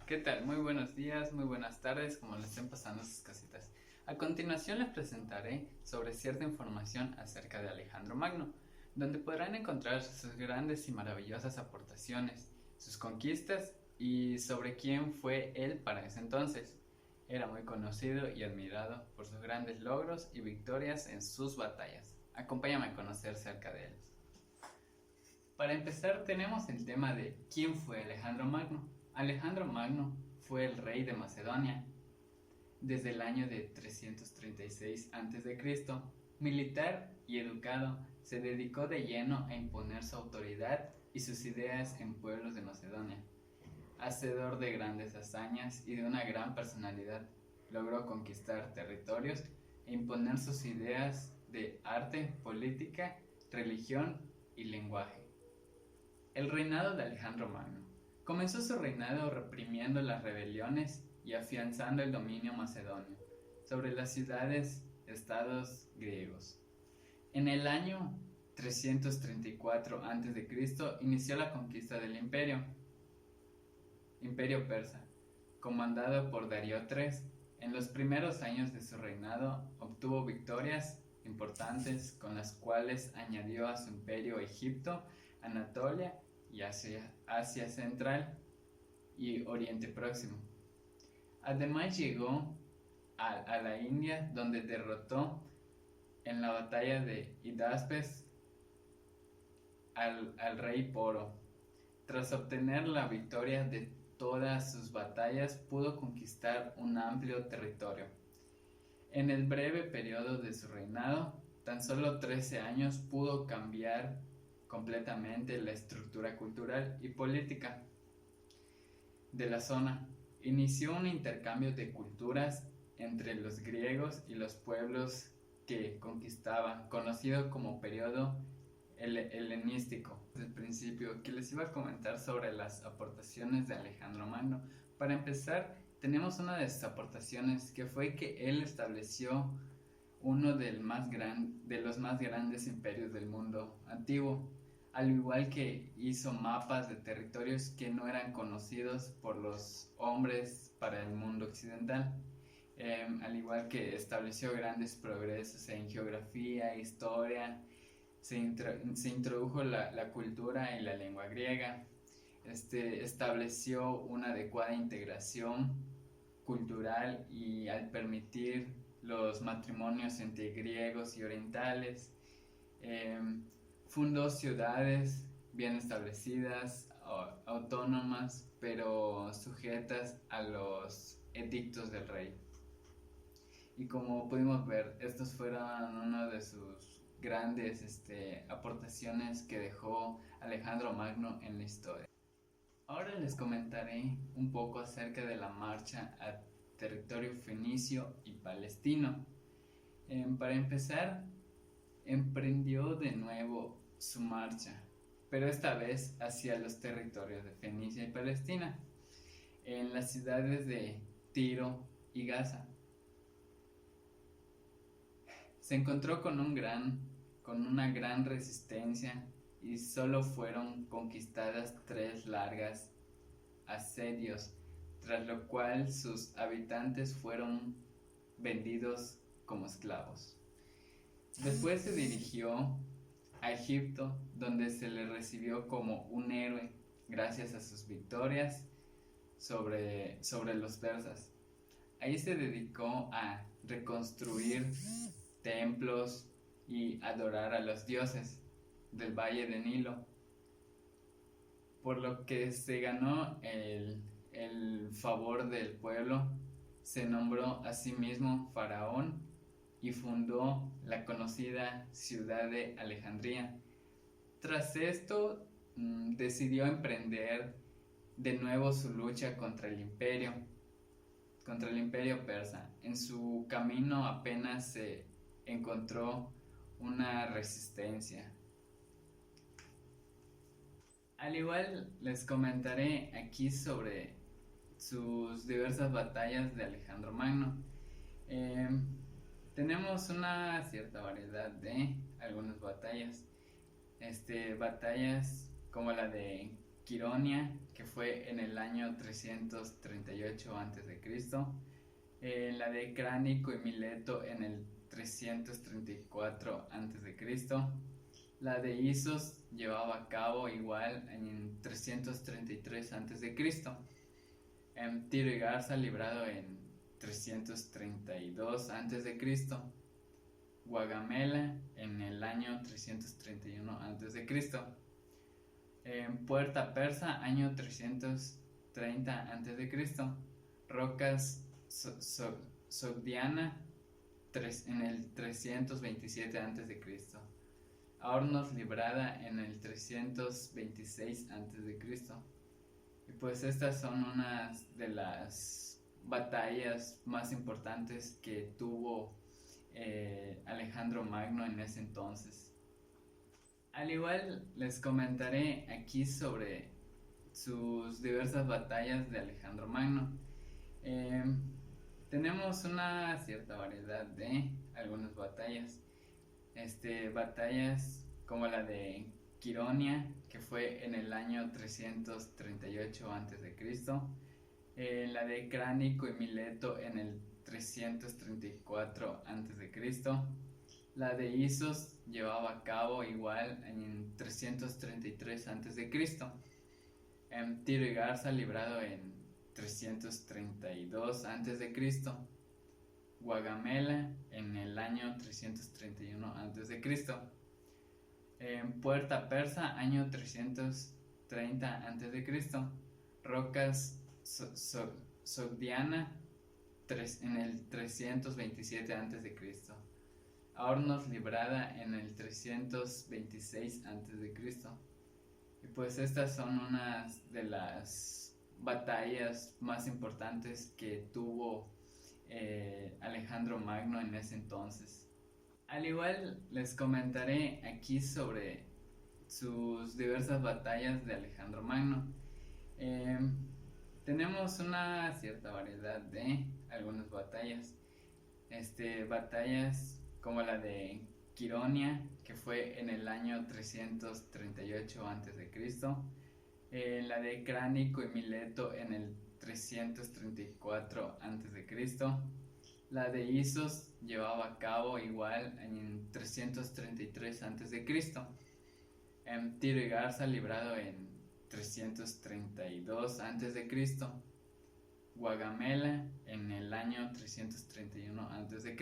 ¿Qué tal? Muy buenos días, muy buenas tardes, como le estén pasando sus casitas. A continuación les presentaré sobre cierta información acerca de Alejandro Magno, donde podrán encontrar sus grandes y maravillosas aportaciones, sus conquistas y sobre quién fue él para ese entonces. Era muy conocido y admirado por sus grandes logros y victorias en sus batallas. Acompáñame a conocer cerca de él. Para empezar tenemos el tema de quién fue Alejandro Magno. Alejandro Magno fue el rey de Macedonia desde el año de 336 a.C. Militar y educado, se dedicó de lleno a imponer su autoridad y sus ideas en pueblos de Macedonia. Hacedor de grandes hazañas y de una gran personalidad, logró conquistar territorios e imponer sus ideas de arte, política, religión y lenguaje. El reinado de Alejandro Magno. Comenzó su reinado reprimiendo las rebeliones y afianzando el dominio macedonio sobre las ciudades-estados griegos. En el año 334 a.C. inició la conquista del imperio persa, comandado por Darío III. En los primeros años de su reinado obtuvo victorias importantes con las cuales añadió a su imperio Egipto, Anatolia y Asia Central y Oriente Próximo. Además llegó a la India, donde derrotó en la batalla de Hidaspes al rey Poro. Tras obtener la victoria de todas sus batallas, pudo conquistar un amplio territorio. En el breve periodo de su reinado, tan solo 13 años, pudo cambiar completamente la estructura cultural y política de la zona. Inició un intercambio de culturas entre los griegos y los pueblos que conquistaba, conocido como periodo helenístico. Desde el principio, que les iba a comentar sobre las aportaciones de Alejandro Magno. Para empezar, tenemos una de sus aportaciones, que fue que él estableció uno de los más grandes imperios del mundo antiguo, al igual que hizo mapas de territorios que no eran conocidos por los hombres para el mundo occidental, al igual que estableció grandes progresos en geografía, historia, se introdujo la cultura y la lengua griega, estableció una adecuada integración cultural y al permitir los matrimonios entre griegos y orientales, fundó ciudades bien establecidas, autónomas, pero sujetas a los edictos del rey. Y como pudimos ver, estos fueron una de sus grandes aportaciones que dejó Alejandro Magno en la historia. Ahora les comentaré un poco acerca de la marcha a territorio fenicio y palestino. Para empezar, emprendió de nuevo su marcha, pero esta vez hacia los territorios de Fenicia y Palestina, en las ciudades de Tiro y Gaza. Se encontró con una gran resistencia y solo fueron conquistadas 3 largas asedios, tras lo cual sus habitantes fueron vendidos como esclavos. Después se dirigió a Egipto, donde se le recibió como un héroe gracias a sus victorias sobre los persas. Ahí se dedicó a reconstruir templos y adorar a los dioses del Valle de Nilo, por lo que se ganó el favor del pueblo. Se nombró a sí mismo faraón y fundó la conocida ciudad de Alejandría. Tras esto, decidió emprender de nuevo su lucha contra el imperio persa. En su camino apenas se encontró una resistencia. Al igual les comentaré aquí sobre sus diversas batallas de Alejandro Magno. Tenemos una cierta variedad de algunas batallas. Batallas como la de Quironia, que fue en el año 338 a.C., la de Cránico y Mileto en el 334 a.C., la de Isos llevaba a cabo igual en 333 a.C., Tiro y Garza librado en 332 a.C., Guagamela en el año 331 a.C., Puerta Persa año 330 a.C., Rocas Sogdiana en el 327 a.C., Hornos librada en el 326 a.C. Y pues estas son unas de las batallas más importantes que tuvo Alejandro Magno en ese entonces. Al igual les comentaré aquí sobre sus diversas batallas de Alejandro Magno. Tenemos una cierta variedad de algunas batallas. Batallas como la de Quironia, que fue en el año 338 a.C., la de Cránico y Mileto en el 334 a.C., la de Isos llevaba a cabo igual en 333 a.C., Tiro y Garza librado en 332 a.C., Guagamela en el año 331 a.C., Puerta Persa año 330 a.C., Rocas Sogdiana en el 327 a.C., Hornos librada en el 326 a.C. Y pues estas son unas de las batallas más importantes que tuvo Alejandro Magno en ese entonces. Al igual les comentaré aquí sobre sus diversas batallas de Alejandro Magno. Tenemos una cierta variedad de algunas batallas. Batallas como la de Quironia, que fue en el año 338 a.C., la de Cránico y Mileto en el 334 a.C., la de Isos llevaba a cabo igual en 333 a.C., Tiro y Garza librado en 332 a.C., Guagamela en el año 331 a.C.,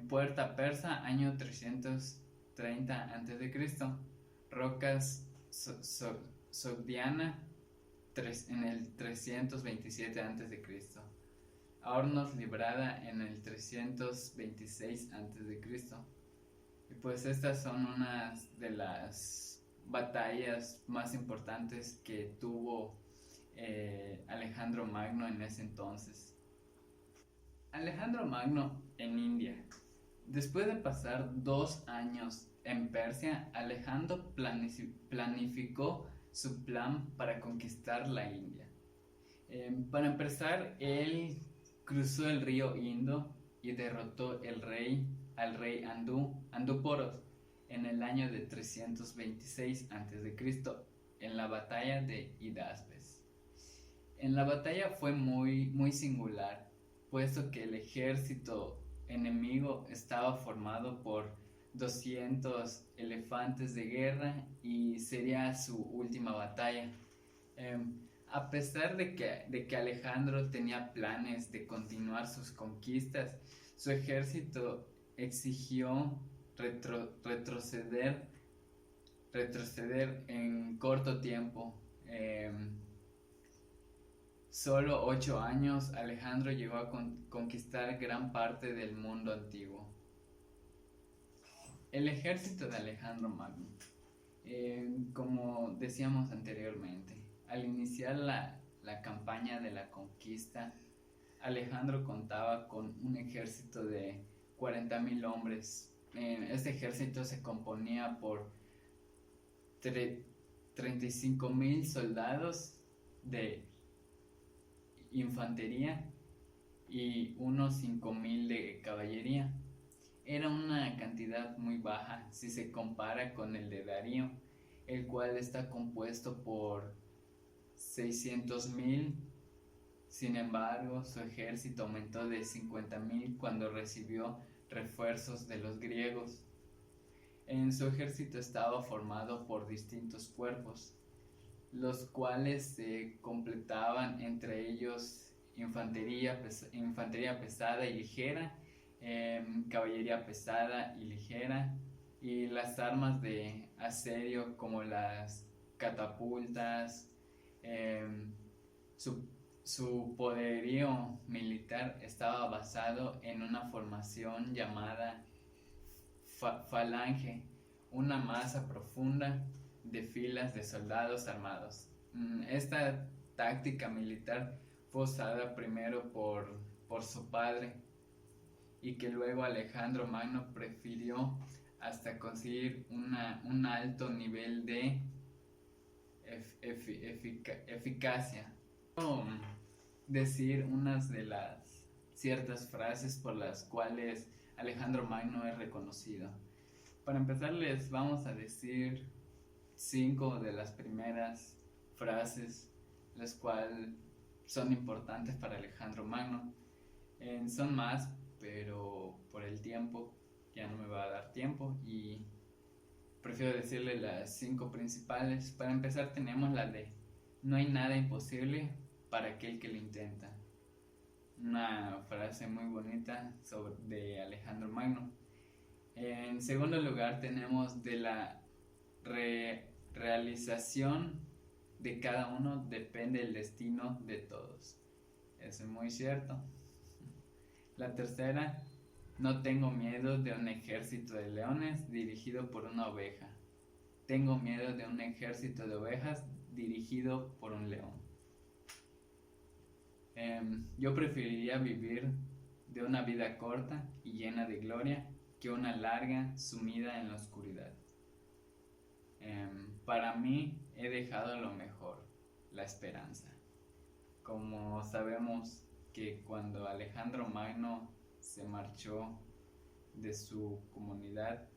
Puerta Persa año 330 a.C., Rocas Sogdiana en el 327 a.C., Hornos librada en el 326 a.C. Y pues estas son unas de las batallas más importantes que tuvo Alejandro Magno en ese entonces. Alejandro Magno en India. Después de pasar 2 años en Persia, Alejandro planificó su plan para conquistar la India. Para empezar, él cruzó el río Indo y derrotó al rey Anduporos en el año de 326 a.C. en la batalla de Hidaspes. En la batalla fue muy singular, puesto que el ejército enemigo estaba formado por 200 elefantes de guerra y sería su última batalla. A pesar de que Alejandro tenía planes de continuar sus conquistas, su ejército exigió retroceder en corto tiempo. Solo 8 años, Alejandro llegó a conquistar gran parte del mundo antiguo. El ejército de Alejandro Magno. Como decíamos anteriormente, al iniciar la campaña de la conquista, Alejandro contaba con un ejército de 40,000 hombres. Este ejército se componía por 35,000 soldados de infantería y unos 5,000 de caballería. Era una cantidad muy baja si se compara con el de Darío, el cual está compuesto por 600.000. Sin embargo, su ejército aumentó de 50.000 cuando recibió refuerzos de los griegos. En su ejército estaba formado por distintos cuerpos, los cuales se completaban entre ellos infantería pesada y ligera, caballería pesada y ligera, y las armas de asedio como las catapultas. Su poderío militar estaba basado en una formación llamada falange, una masa profunda de filas de soldados armados. Esta táctica militar fue usada primero por su padre, y que luego Alejandro Magno prefirió hasta conseguir un alto nivel de eficacia. Decir unas de las ciertas frases por las cuales Alejandro Magno es reconocido. Para empezar, les vamos a decir 5 de las primeras frases, las cuales son importantes para Alejandro Magno. Son más, pero por el tiempo ya no me va a dar tiempo y prefiero decirle las 5 principales. Para empezar, tenemos la de: no hay nada imposible para aquel que lo intenta. Una frase muy bonita de Alejandro Magno. En segundo lugar, tenemos: de la realización de cada uno depende el destino de todos. Eso es muy cierto. La tercera: no tengo miedo de un ejército de leones dirigido por una oveja. Tengo miedo de un ejército de ovejas dirigido por un león. Yo preferiría vivir de una vida corta y llena de gloria que una larga sumida en la oscuridad. Para mí he dejado lo mejor, la esperanza. Como sabemos que cuando Alejandro Magno se marchó de su comunidad,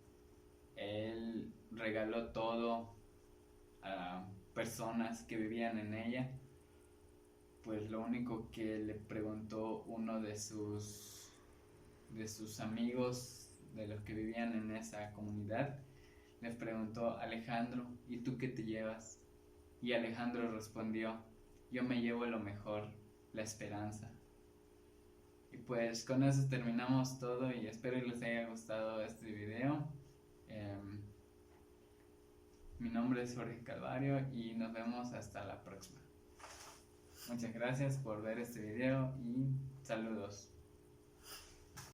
él regaló todo a personas que vivían en ella. Pues lo único que le preguntó uno de sus amigos, de los que vivían en esa comunidad, les preguntó: Alejandro, ¿y tú qué te llevas? Y Alejandro respondió: yo me llevo lo mejor, la esperanza. Y pues con eso terminamos todo, y espero que les haya gustado este video. Mi nombre es Jorge Calvario y nos vemos hasta la próxima. Muchas gracias por ver este video y saludos.